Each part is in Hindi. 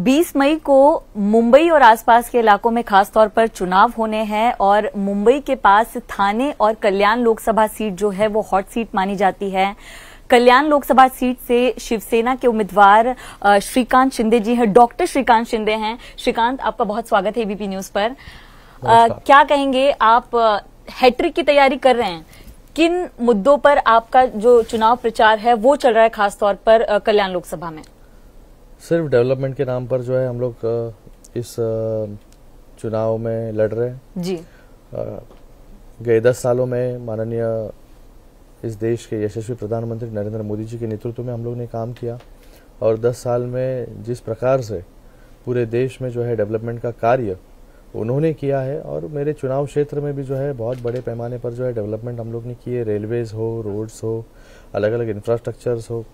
20 मई को मुंबई और आसपास के इलाकों में खास तौर पर चुनाव होने हैं और मुंबई के पास थाने और कल्याण लोकसभा सीट जो है वो हॉट सीट मानी जाती है। कल्याण लोकसभा सीट से शिवसेना के उम्मीदवार श्रीकांत शिंदे जी हैं, डॉक्टर श्रीकांत शिंदे हैं। श्रीकांत, आपका बहुत स्वागत है एबीपी न्यूज पर। क्या कहेंगे, आप हैट्रिक की तैयारी कर रहे हैं, किन मुद्दों पर आपका जो चुनाव प्रचार है वो चल रहा है, खासतौर पर कल्याण लोकसभा में? सिर्फ डेवलपमेंट के नाम पर जो है हम लोग इस चुनाव में लड़ रहे हैं जी। गए 10 सालों में माननीय इस देश के यशस्वी प्रधानमंत्री नरेंद्र मोदी जी के नेतृत्व में हम लोग ने काम किया और 10 साल में जिस प्रकार से पूरे देश में जो है डेवलपमेंट का कार्य उन्होंने किया है और मेरे चुनाव क्षेत्र में भी जो है बहुत बड़े पैमाने पर जो है डेवलपमेंट हम लोग ने किए, रेलवेज हो, रोड्स हो, अलग अलग इंफ्रास्ट्रक्चर्स हो,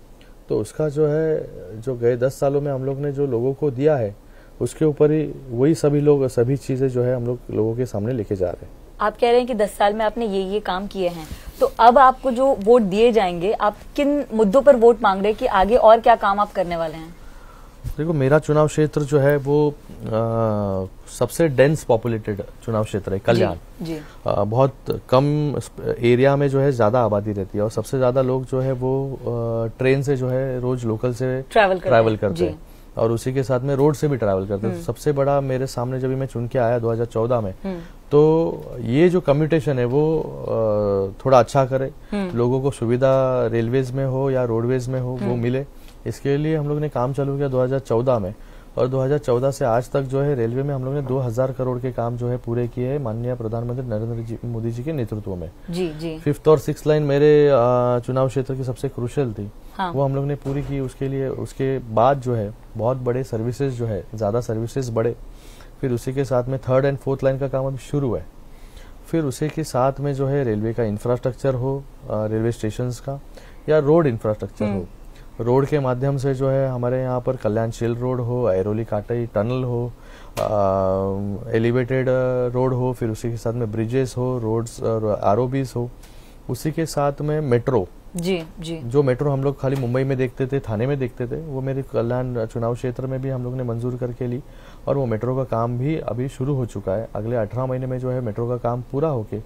तो उसका जो है जो गए 10 सालों में हम लोग ने जो लोगों को दिया है उसके ऊपर ही वही सभी चीजें जो है हम लोग लोगों के सामने लेके जा रहे हैं। आप कह रहे हैं कि 10 साल में आपने ये काम किए हैं, तो अब आपको जो वोट दिए जाएंगे, आप किन मुद्दों पर वोट मांग रहे हैं कि आगे और क्या काम आप करने वाले हैं? देखो, मेरा चुनाव क्षेत्र जो है वो सबसे डेंस पॉपुलेटेड चुनाव क्षेत्र है कल्याण जी। बहुत कम एरिया में जो है ज्यादा आबादी रहती है और सबसे ज्यादा लोग जो है वो ट्रेन से जो है रोज लोकल से ट्रैवल करते हैं और उसी के साथ में रोड से भी ट्रैवल करते हैं। तो सबसे बड़ा मेरे सामने जब मैं चुन के आया 2014 में, तो ये जो कम्यूटेशन है वो थोड़ा अच्छा करे, लोगों को सुविधा रेलवेज में हो या रोडवेज में हो वो मिले, इसके लिए हम लोग ने काम चालू किया 2014 में। और 2014 से आज तक जो है रेलवे में हम लोग ने 2000 करोड़ के काम जो है पूरे किए हैं माननीय प्रधानमंत्री नरेंद्र मोदी जी के नेतृत्व में जी। 5th और 6th लाइन मेरे चुनाव क्षेत्र की सबसे क्रूशियल थी, हाँ। वो हम लोग ने पूरी की। उसके लिए उसके बाद जो है बहुत बड़े सर्विसेज जो है, ज्यादा सर्विसेज बढ़े, फिर उसी के साथ में 3rd and 4th लाइन का काम अभी शुरू है। फिर उसी के साथ में जो है रेलवे का इंफ्रास्ट्रक्चर हो, रेलवे स्टेशन का या रोड इंफ्रास्ट्रक्चर हो, रोड के माध्यम से जो है हमारे यहाँ पर कल्याणशील रोड हो, ऐरोली काटई टनल हो, एलिवेटेड रोड हो, फिर उसी के साथ में ब्रिजेस हो, रोड्स और आरओबीस हो, उसी के साथ में मेट्रो जी। जो मेट्रो हम लोग खाली मुंबई में देखते थे, थाने में देखते थे, वो मेरे कल्याण चुनाव क्षेत्र में भी हम लोग ने मंजूर करके ली और वो मेट्रो का काम भी अभी शुरू हो चुका है। अगले 18 महीने में जो है मेट्रो का काम पूरा होके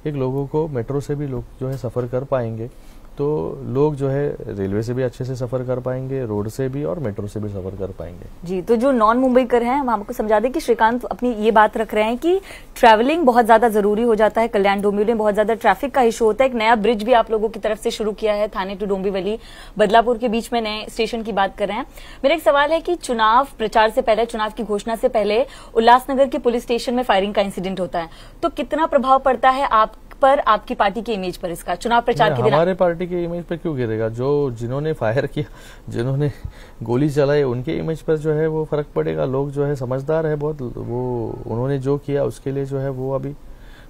एक लोगों को मेट्रो से भी लोग जो है सफर कर पाएंगे, तो लोग जो है रेलवे से भी अच्छे से सफर कर पाएंगे, रोड से भी और मेट्रो से भी सफर कर पाएंगे जी। तो जो नॉन मुंबई कर हैं, हम आपको समझा दें कि श्रीकांत अपनी ये बात रख रहे हैं कि ट्रैवलिंग बहुत ज्यादा जरूरी हो जाता है। कल्याण डोंबिवली में बहुत ज्यादा ट्रैफिक का इशू होता है। एक नया ब्रिज भी आप लोगों की तरफ से शुरू किया है, थाने टू डोंबिवली बदलापुर के बीच में नए स्टेशन की बात कर रहे हैं। मेरा एक सवाल है कि चुनाव प्रचार से पहले, चुनाव की घोषणा से पहले उल्लासनगर के पुलिस स्टेशन में फायरिंग का इंसिडेंट होता है, तो कितना प्रभाव पड़ता है आप पर, आपकी पार्टी की इमेज पर इसका चुनाव प्रचार के दिन? हमारे पार्टी की इमेज पर क्यों गिरेगा? जिन्होंने फायर किया, जिन्होंने गोली चलाई, उनके इमेज पर जो है वो फर्क पड़ेगा। लोग जो है समझदार है बहुत, वो उन्होंने जो किया उसके लिए जो है वो अभी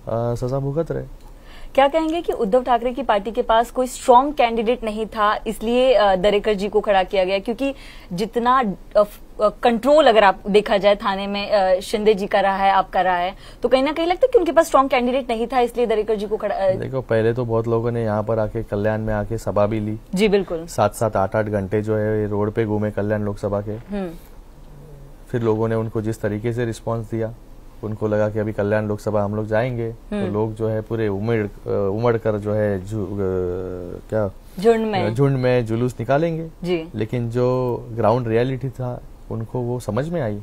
सजा भुगत रहे। क्या कहेंगे कि उद्धव ठाकरे की पार्टी के पास कोई स्ट्रॉन्ग कैंडिडेट नहीं था, इसलिए दरेकर जी को खड़ा किया गया? क्योंकि जितना कंट्रोल अगर आप देखा जाए थाने में शिंदे जी का रहा है, आपका रहा है, तो कहीं ना कहीं लगता है कि उनके पास स्ट्रॉन्ग कैंडिडेट नहीं था, इसलिए दरेकर जी को खड़ा। देखो, पहले तो बहुत लोगों ने यहाँ पर आके कल्याण में आके सभा भी ली जी, बिल्कुल 7-7, 8-8 घंटे जो है रोड पे घूमे कल्याण लोकसभा के। फिर लोगों ने उनको जिस तरीके से रिस्पॉन्स दिया, उनको लगा कि अभी कल्याण लोकसभा हम लोग जाएंगे तो लोग जो है पूरे उमड़ कर जो है क्या झुंड में जुलूस निकालेंगे जी। लेकिन जो ग्राउंड रियलिटी था उनको वो समझ में आई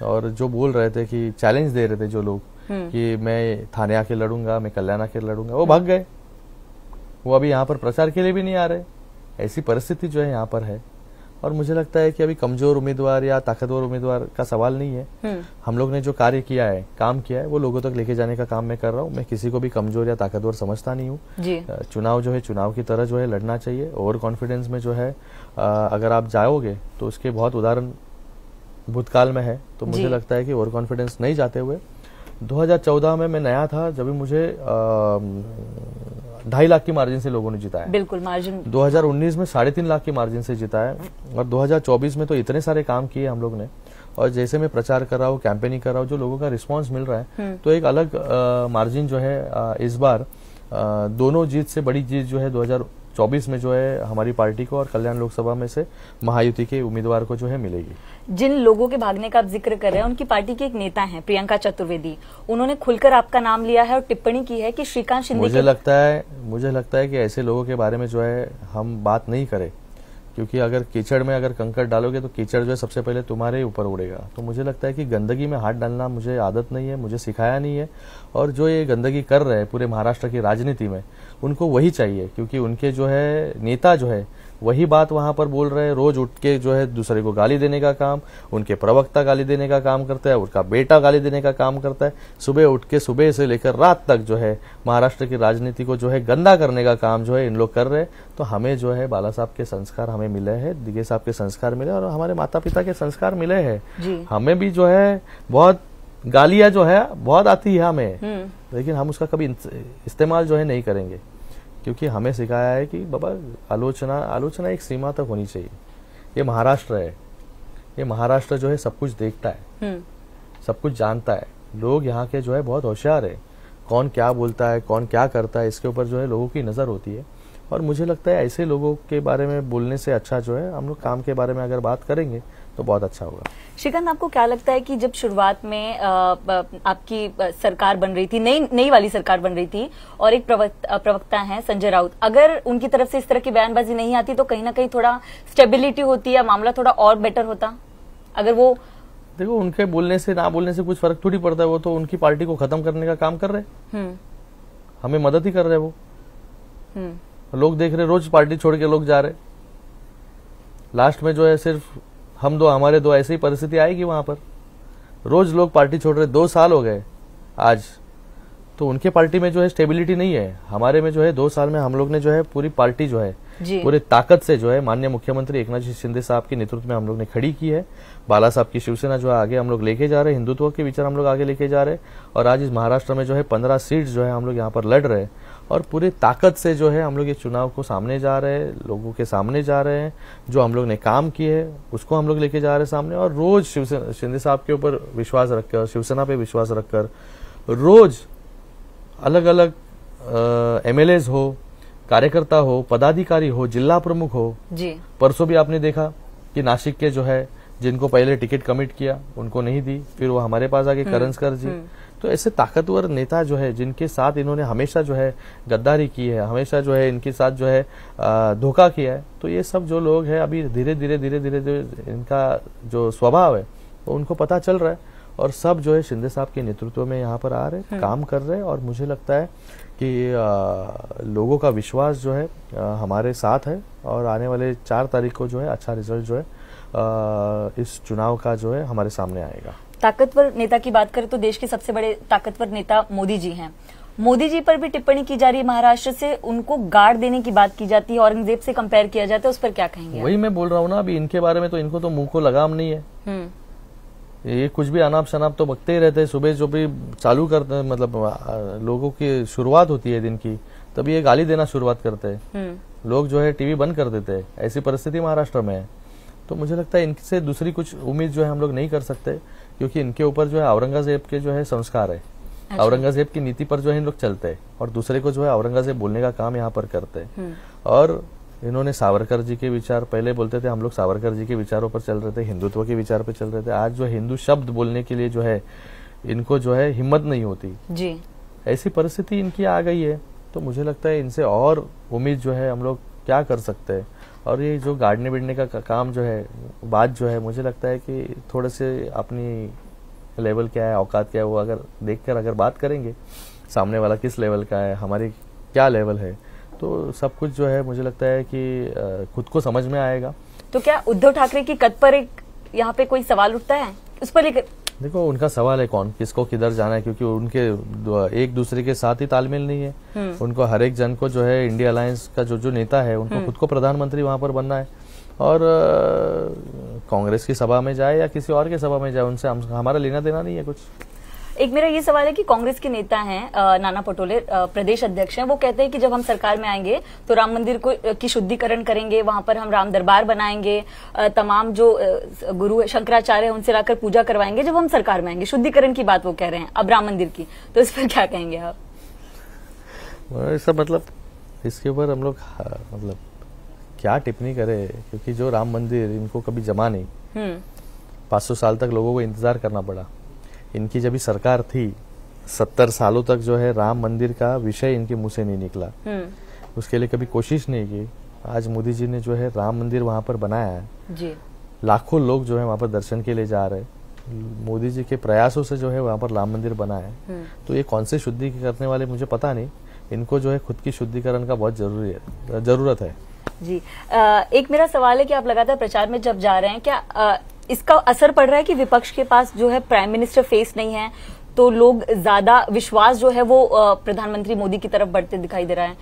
और जो बोल रहे थे कि चैलेंज दे रहे थे जो लोग कि मैं थाने आके लड़ूंगा, मैं कल्याण आके लड़ूंगा, वो भाग गए। वो अभी यहाँ पर प्रचार के लिए भी नहीं आ रहे। ऐसी परिस्थिति जो है यहाँ पर है और मुझे लगता है कि अभी कमजोर उम्मीदवार या ताकतवर उम्मीदवार का सवाल नहीं है। हम लोग ने जो कार्य किया है, काम किया है, वो लोगों तक लेके जाने का काम मैं कर रहा हूँ। मैं किसी को भी कमजोर या ताकतवर समझता नहीं हूँ। चुनाव जो है चुनाव की तरह जो है लड़ना चाहिए। ओवर कॉन्फिडेंस में जो है अगर आप जाओगे तो उसके बहुत उदाहरण भूतकाल में है, तो मुझे लगता है कि ओवर कॉन्फिडेंस नहीं जाते हुए 2014 में मैं नया था, जब भी मुझे 2.5 लाख की मार्जिन से लोगों ने जिताया। बिल्कुल मार्जिन। 2019 में 3.5 लाख की मार्जिन से जिताया और 2024 में तो इतने सारे काम किए हम लोग ने। और जैसे मैं प्रचार कर रहा हूँ, कैंपेनिंग कर रहा हूँ, जो लोगों का रिस्पांस मिल रहा है, तो एक अलग मार्जिन जो है इस बार दोनों जीत से बड़ी जीत जो है 2024 में जो है हमारी पार्टी को और कल्याण लोकसभा में से महायुति के उम्मीदवार को जो है मिलेगी। जिन लोगों के भागने का आप जिक्र कर रहे हैं उनकी पार्टी के एक नेता हैं प्रियंका चतुर्वेदी, उन्होंने खुलकर आपका नाम लिया है और टिप्पणी की है कि श्रीकांत शिंदे मुझे लगता है कि ऐसे लोगों के बारे में जो है हम बात नहीं करें, क्योंकि अगर कीचड़ में अगर कंकड़ डालोगे तो कीचड़ जो है सबसे पहले तुम्हारे ऊपर उड़ेगा। तो मुझे लगता है कि गंदगी में हाथ डालना मुझे आदत नहीं है, मुझे सिखाया नहीं है। और जो ये गंदगी कर रहे हैं पूरे महाराष्ट्र की राजनीति में, उनको वही चाहिए, क्योंकि उनके जो है नेता जो है वही बात वहां पर बोल रहे हैं। रोज उठ के जो है दूसरे को गाली देने का काम, उनके प्रवक्ता गाली देने का काम करता है, उनका बेटा गाली देने का काम करता है। सुबह उठ के सुबह से लेकर रात तक जो है महाराष्ट्र की राजनीति को जो है गंदा करने का काम जो है इन लोग कर रहे हैं। तो हमें जो है बाला साहब के संस्कार हमें मिले हैं, दिगे साहब के संस्कार मिले और हमारे माता पिता के संस्कार मिले हैं। हमें भी जो है बहुत गालियां जो है बहुत आती है हमें, लेकिन हम उसका कभी इस्तेमाल जो है नहीं करेंगे, क्योंकि हमें सिखाया है कि बाबा आलोचना एक सीमा तक होनी चाहिए। ये महाराष्ट्र है, ये महाराष्ट्र जो है सब कुछ देखता है, सब कुछ जानता है। लोग यहाँ के जो है बहुत होशियार है, कौन क्या बोलता है, कौन क्या करता है, इसके ऊपर जो है लोगों की नजर होती है। और मुझे लगता है ऐसे लोगों के बारे में बोलने से अच्छा जो है हम लोग काम के बारे में अगर बात करेंगे तो बहुत अच्छा होगा। श्रीकांत, आपको क्या लगता है कि जब शुरुआत में आपकी सरकार बन रही थी, नई वाली सरकार बन रही थी और एक प्रवक्ता हैं संजय राउत, अगर उनकी तरफ से इस तरह की बयानबाजी नहीं आती तो कहीं ना कहीं थोड़ा स्टेबिलिटी होती या मामला थोड़ा और बेटर होता? अगर वो देखो, उनके बोलने से ना बोलने से कुछ फर्क थोड़ी पड़ता है। वो तो उनकी पार्टी को खत्म करने का काम कर रहे, हमें मदद ही कर रहे। वो लोग देख रहे, रोज पार्टी छोड़ के लोग जा रहे। लास्ट में जो है सिर्फ हम दो, हमारे दो, ऐसी परिस्थिति आएगी वहां पर। रोज लोग पार्टी छोड़ रहे, 2 साल हो गए आज। तो उनके पार्टी में जो है स्टेबिलिटी नहीं है। हमारे में जो है 2 साल में हम लोग ने जो है पूरी पार्टी जो है पूरी ताकत से जो है माननीय मुख्यमंत्री एकनाथ शिंदे साहब के नेतृत्व में हम लोग ने खड़ी की है। बाला साहब की शिवसेना जो है आगे हम लोग लेके जा रहे हैं, हिंदुत्व के विचार हम लोग आगे लेके जा रहे हैं। और आज इस महाराष्ट्र में जो है 15 सीट जो है हम लोग यहाँ पर लड़ रहे हैं और पूरी ताकत से जो है हम लोग ये चुनाव को सामने जा रहे हैं, लोगों के सामने जा रहे हैं। जो हम लोग ने काम किए उसको हम लोग लेके जा रहे हैं सामने। और रोज शिंदे साहब के ऊपर विश्वास रखकर, शिवसेना पे विश्वास रखकर, रोज अलग अलग MLAs हो, कार्यकर्ता हो, पदाधिकारी हो, जिला प्रमुख हो जी। परसों भी आपने देखा कि नासिक के जो है जिनको पहले टिकट कमिट किया उनको नहीं दी, फिर वो हमारे पास आके करंजकर जी। तो ऐसे ताकतवर नेता जो है जिनके साथ इन्होंने हमेशा जो है गद्दारी की है, हमेशा जो है इनके साथ जो है धोखा किया है, तो ये सब जो लोग हैं अभी धीरे धीरे इनका जो स्वभाव है वो उनको पता चल रहा है और सब जो है शिंदे साहब के नेतृत्व में यहाँ पर आ रहे, काम कर रहे हैं। और मुझे लगता है कि लोगों का विश्वास जो है हमारे साथ है और आने वाले 4 तारीख को जो है अच्छा रिजल्ट जो है इस चुनाव का जो है हमारे सामने आएगा। ताकतवर नेता की बात करें तो देश के सबसे बड़े ताकतवर नेता मोदी जी हैं। मोदी जी पर भी टिप्पणी की जा रही है, महाराष्ट्र से उनको गाड़ देने की बात की जाती है, औरंगजेब से कंपेयर किया जाता है, उस पर क्या कहेंगे? वही मैं बोल रहा हूँ ना, अभी इनके बारे में तो इनको तो मुंह को लगाम नहीं है। ये कुछ भी अनाप शनाप तो बकते ही रहते हैं। सुबह जो भी चालू करते हैं, मतलब लोगों की शुरुआत होती है दिन की, तभी ये गाली देना शुरुआत करते हैं। लोग जो है टीवी बंद कर देते हैं। ऐसी परिस्थिति महाराष्ट्र में है। तो मुझे लगता है इनसे दूसरी कुछ उम्मीद जो है हम लोग नहीं कर सकते, क्योंकि इनके ऊपर जो है औरंगजेब के जो है संस्कार है। अच्छा। औरंगजेब की नीति पर जो है इन लोग चलते हैं और दूसरे को जो है औरंगजेब बोलने का काम यहाँ पर करते हैं। और इन्होंने सावरकर जी के विचार, पहले बोलते थे हम लोग सावरकर जी के विचारों पर चल रहे थे, हिंदुत्व के विचार पर चल रहे थे। आज जो हिंदू शब्द बोलने के लिए जो है इनको जो है हिम्मत नहीं होती जी। ऐसी परिस्थिति इनकी आ गई है। तो मुझे लगता है इनसे और उम्मीद जो है हम लोग क्या कर सकते हैं। और ये जो गाड़ने बिड़ने का काम जो है, बात जो है, मुझे लगता है कि थोड़े से अपनी लेवल क्या है, औकात क्या है, वो अगर देखकर अगर बात करेंगे सामने वाला किस लेवल का है, हमारी क्या लेवल है, तो सब कुछ जो है मुझे लगता है कि खुद को समझ में आएगा। तो क्या उद्धव ठाकरे की कद पर एक यहाँ पे कोई सवाल उठता है उस पर लेकर? देखो, उनका सवाल है कौन किसको किधर जाना है, क्योंकि उनके एक दूसरे के साथ ही तालमेल नहीं है। उनको हर एक जन को जो है इंडिया अलायंस का जो नेता है उनको खुद को प्रधानमंत्री वहां पर बनना है। और कांग्रेस की सभा में जाए या किसी और के सभा में जाए, उनसे हमारा लेना देना नहीं है कुछ। एक मेरा ये सवाल है कि कांग्रेस के नेता हैं नाना पटोले, प्रदेश अध्यक्ष हैं, वो कहते हैं कि जब हम सरकार में आएंगे तो राम मंदिर की शुद्धिकरण करेंगे, वहां पर हम राम दरबार बनाएंगे, तमाम जो गुरु शंकराचार्य है उनसे लाकर पूजा करवाएंगे जब हम सरकार में आएंगे। शुद्धिकरण की बात वो कह रहे हैं अब राम मंदिर की, तो इस पर क्या कहेंगे आप? ऐसा मतलब इसके ऊपर हम लोग मतलब क्या टिप्पणी करें, क्योंकि जो राम मंदिर इनको कभी जमा नहीं, 500 साल तक लोगों को इंतजार करना पड़ा। इनकी जब भी सरकार थी 70 सालों तक जो है राम मंदिर का विषय इनके मुंह से नहीं निकला, उसके लिए कभी कोशिश नहीं की। आज मोदी जी ने जो है राम मंदिर वहां पर बनाया है जी। लाखों लोग जो है वहां पर दर्शन के लिए जा रहे हैं। मोदी जी के प्रयासों से जो है वहां पर राम मंदिर बना है। तो ये कौन से शुद्धि करने वाले मुझे पता नहीं, इनको जो है खुद की शुद्धिकरण का बहुत जरूरत है जी। एक मेरा सवाल है कि आप लगातार प्रचार में जब जा रहे हैं, क्या इसका असर पड़ रहा है कि विपक्ष के पास जो है प्राइम मिनिस्टर फेस नहीं है, तो लोग ज्यादा विश्वास जो है वो प्रधानमंत्री मोदी की तरफ बढ़ते दिखाई दे रहा है?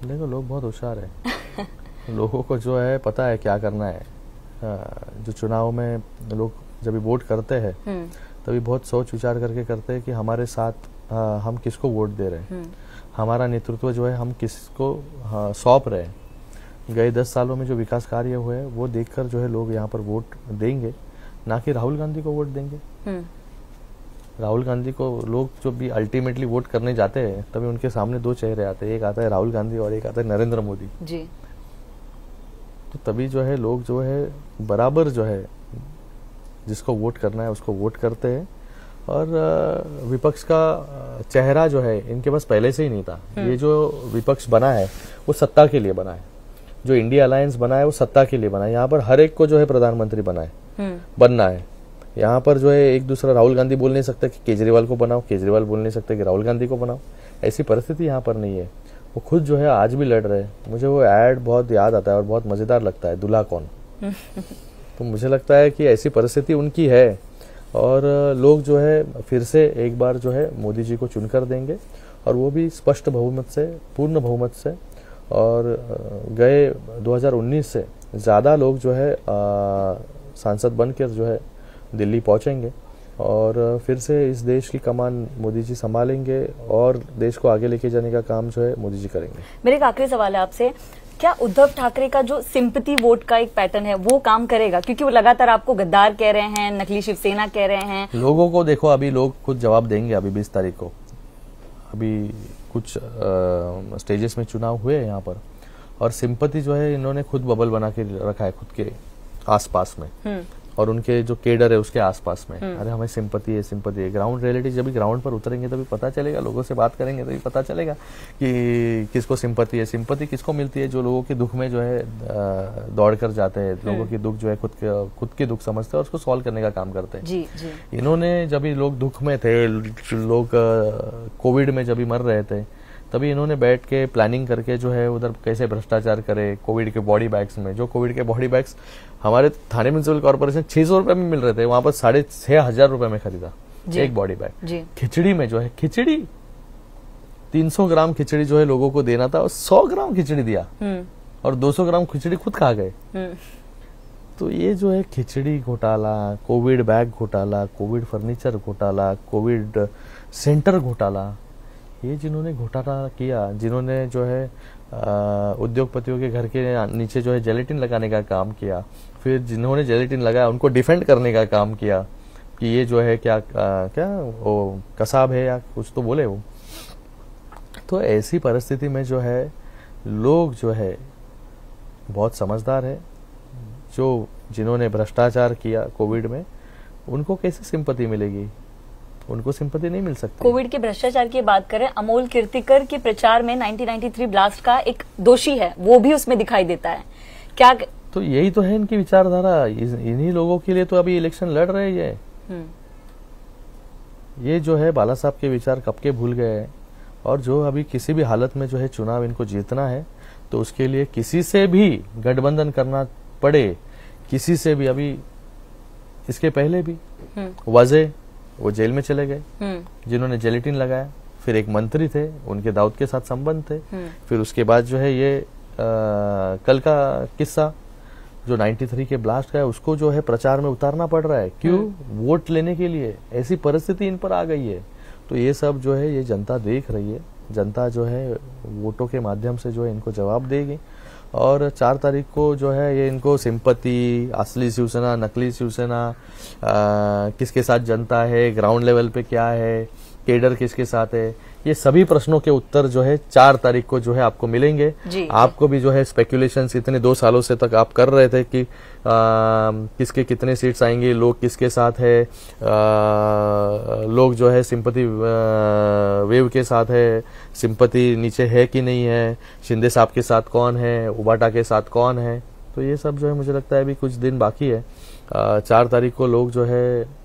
देखो, लोग बहुत होशियार है लोगों को जो है पता है क्या करना है। जो चुनाव में लोग जब भी वोट करते हैं तभी बहुत सोच विचार करके करते हैं कि हमारे साथ हम किसको वोट दे रहे हैं, हमारा नेतृत्व जो है हम किसको सौंप रहे हैं। गए 10 सालों में जो विकास कार्य हुए हैं वो देखकर जो है लोग यहाँ पर वोट देंगे, ना कि राहुल गांधी को वोट देंगे। राहुल गांधी को लोग जो भी अल्टीमेटली वोट करने जाते हैं तभी उनके सामने दो चेहरे आते हैं, एक आता है राहुल गांधी और एक आता है नरेंद्र मोदी जी। तो तभी जो है लोग जो है बराबर जो है जिसको वोट करना है उसको वोट करते हैं। और विपक्ष का चेहरा जो है इनके पास पहले से ही नहीं था। ये जो विपक्ष बना है वो सत्ता के लिए बना है, जो इंडिया अलायंस बना है वो सत्ता के लिए बना है। यहाँ पर हर एक को जो है प्रधानमंत्री बनना है। यहाँ पर जो है एक दूसरा राहुल गांधी बोल नहीं सकता कि केजरीवाल को बनाओ, केजरीवाल बोल नहीं सकते कि राहुल गांधी को बनाओ। ऐसी परिस्थिति यहाँ पर नहीं है। वो खुद जो है आज भी लड़ रहे हैं। मुझे वो एड बहुत याद आता है और बहुत मजेदार लगता है, दूल्हा कौन। तो मुझे लगता है कि ऐसी परिस्थिति उनकी है और लोग जो है फिर से एक बार जो है मोदी जी को चुनकर देंगे, और वो भी स्पष्ट बहुमत से, पूर्ण बहुमत से। और गए 2019 से ज्यादा लोग जो है सांसद बनकर जो है दिल्ली पहुंचेंगे और फिर से इस देश की कमान मोदी जी संभालेंगे और देश को आगे लेके जाने का काम जो है मोदी जी करेंगे। मेरे एक आखिरी सवाल है आपसे, क्या उद्धव ठाकरे का जो सिंपैथी वोट का एक पैटर्न है वो काम करेगा? क्योंकि वो लगातार आपको गद्दार कह रहे हैं, नकली शिवसेना कह रहे हैं। लोगों को देखो, अभी लोग खुद जवाब देंगे। अभी 20 तारीख को अभी कुछ स्टेजेस में चुनाव हुए हैं यहाँ पर, और सिंपैथी जो है इन्होंने खुद बबल बना के रखा है खुद के आसपास में और उनके जो केडर है उसके आसपास में। अरे हमें सिंपैथी है। ग्राउंड रियलिटी जब भी ग्राउंड पर उतरेंगे तभी पता चलेगा, लोगों से बात करेंगे तभी पता चलेगा कि किसको सिंपैथी है। सिंपैथी किसको मिलती है? जो लोगों के दुख में जो है दौड़ कर जाते हैं, लोगों के दुख जो है खुद के दुख समझते हैं और उसको सॉल्व करने का काम करते हैं। जी। इन्होंने जब भी लोग दुख में थे, लोग कोविड में जब भी मर रहे थे, तभी इन्होंने बैठ के प्लानिंग करके जो है उधर कैसे भ्रष्टाचार करे। कोविड के बॉडी बैग्स में, जो कोविड के बॉडी बैग्स हमारे थाने म्युनिसिपल कॉर्पोरेशन 600 रुपए में मिल रहे थे, वहां पर 6,500 रुपए में खरीदा एक बॉडी बैग। खिचड़ी में जो है 300 ग्राम खिचड़ी जो है लोगों को देना था और 100 ग्राम खिचड़ी दिया और 200 ग्राम खिचड़ी खुद खा गए। तो ये जो है खिचड़ी घोटाला, कोविड बैग घोटाला, कोविड फर्नीचर घोटाला, कोविड सेंटर घोटाला, ये जिन्होंने घोटाला किया, जिन्होंने जो है उद्योगपतियों के घर के नीचे जो है जेलेटिन लगाने का काम किया, फिर जिन्होंने जेलेटिन लगाया उनको डिफेंड करने का काम किया कि ये जो है क्या वो कसाब है या कुछ तो बोले वो। तो ऐसी परिस्थिति में जो है लोग जो है बहुत समझदार है, जो जिन्होंने भ्रष्टाचार किया कोविड में उनको कैसे सिंपैथी मिलेगी? उनको सिंपैथी नहीं मिल सकती। कोविड के भ्रष्टाचार की बात करें, अमोल कीर्तिकर के प्रचार में 1993 ब्लास्ट का एक दोषी है, वो भी उसमें दिखाई देता है। क्या तो यही तो है इनकी विचारधारा। इन्हीं लोगों के लिए तो अभी इलेक्शन लड़ रहे हैं। ये जो है बाला साहब के विचार कब के भूल गए हैं, और जो अभी किसी भी हालत में जो है चुनाव इनको जीतना है तो उसके लिए किसी से भी गठबंधन करना पड़े, किसी से भी। अभी इसके पहले भी वजह वो जेल में चले गए, जिन्होंने जेलेटिन लगाया। फिर एक मंत्री थे, उनके दाऊद के साथ संबंध थे। फिर उसके बाद जो है ये कल का किस्सा जो 93 के ब्लास्ट का है, उसको जो है प्रचार में उतारना पड़ रहा है। क्यों? वोट लेने के लिए। ऐसी परिस्थिति इन पर आ गई है। तो ये सब जो है ये जनता देख रही है। जनता जो है वोटों के माध्यम से जो है इनको जवाब देगी, और 4 तारीख को जो है ये इनको सिंपैथी, असली शिवसेना, नकली शिवसेना, किसके साथ जनता है, ग्राउंड लेवल पे क्या है, केडर किसके साथ है, ये सभी प्रश्नों के उत्तर जो है 4 तारीख को जो है आपको मिलेंगे। आपको भी जो है स्पेकुलेशंस इतने 2 सालों से तक आप कर रहे थे कि किसके कितने सीट्स आएंगे, लोग किसके साथ है, लोग जो है सिंपैथी वेव के साथ है, सिंपैथी नीचे है कि नहीं है, शिंदे साहब के साथ कौन है, उबाटा के साथ कौन है, तो ये सब जो है मुझे लगता है अभी कुछ दिन बाकी है। 4 तारीख को लोग जो है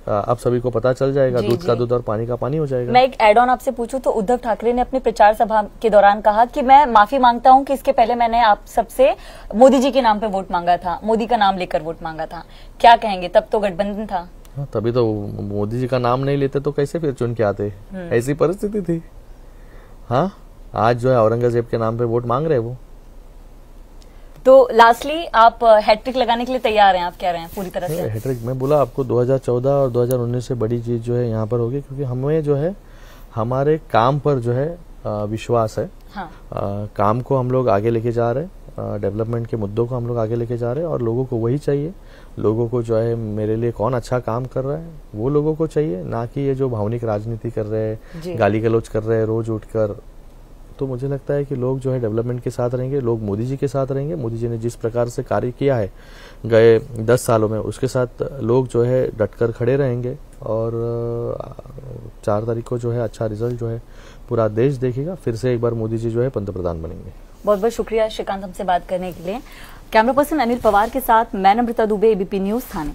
अब सभी को पता चल जाएगा, दूध का दूध और पानी का पानी हो जाएगा। मैं एक एड ऑन आपसे पूछूं तो उद्धव ठाकरे ने अपने प्रचार सभा के दौरान कहा कि मैं माफी मांगता हूं कि इसके पहले मैंने आप सबसे मोदी जी के नाम पे वोट मांगा था, मोदी का नाम लेकर वोट मांगा था। क्या कहेंगे, तब तो गठबंधन था। तभी तो मोदी जी का नाम नहीं लेते तो कैसे फिर चुन के आते, ऐसी परिस्थिति थी। हाँ, आज जो है औरंगजेब के नाम पे वोट मांग रहे वो। तो लास्टली आप हैट्रिक लगाने के लिए तैयार हैं, आप कह रहे हैं पूरी तरह से? हैट्रिक मैं बोला आपको 2014 और 2019 से बड़ी चीज जो है यहाँ पर होगी, क्योंकि हमें जो है हमारे काम पर जो है विश्वास है। हाँ। काम को हम लोग आगे लेके जा रहे हैं, डेवलपमेंट के मुद्दों को हम लोग आगे लेके जा रहे हैं और लोगों को वही चाहिए। लोगों को जो है मेरे लिए कौन अच्छा काम कर रहा है वो लोगों को चाहिए, ना कि ये जो भावनिक राजनीति कर रहे हैं, गाली गलौज कर रहे हैं रोज उठकर। तो मुझे लगता है कि लोग जो है डेवलपमेंट के साथ रहेंगे, लोग मोदी जी के साथ रहेंगे। मोदी जी ने जिस प्रकार से कार्य किया है गए 10 सालों में, उसके साथ लोग जो है डटकर खड़े रहेंगे और 4 तारीख को जो है अच्छा रिजल्ट जो है पूरा देश देखेगा। फिर से एक बार मोदी जी जो है पंतप्रधान बनेंगे। बहुत बहुत शुक्रिया श्रीकांत हमसे बात करने के लिए। कैमरा पर्सन अनिल पवार के साथ मैं नम्रता दुबे, एबीपी न्यूज थाने।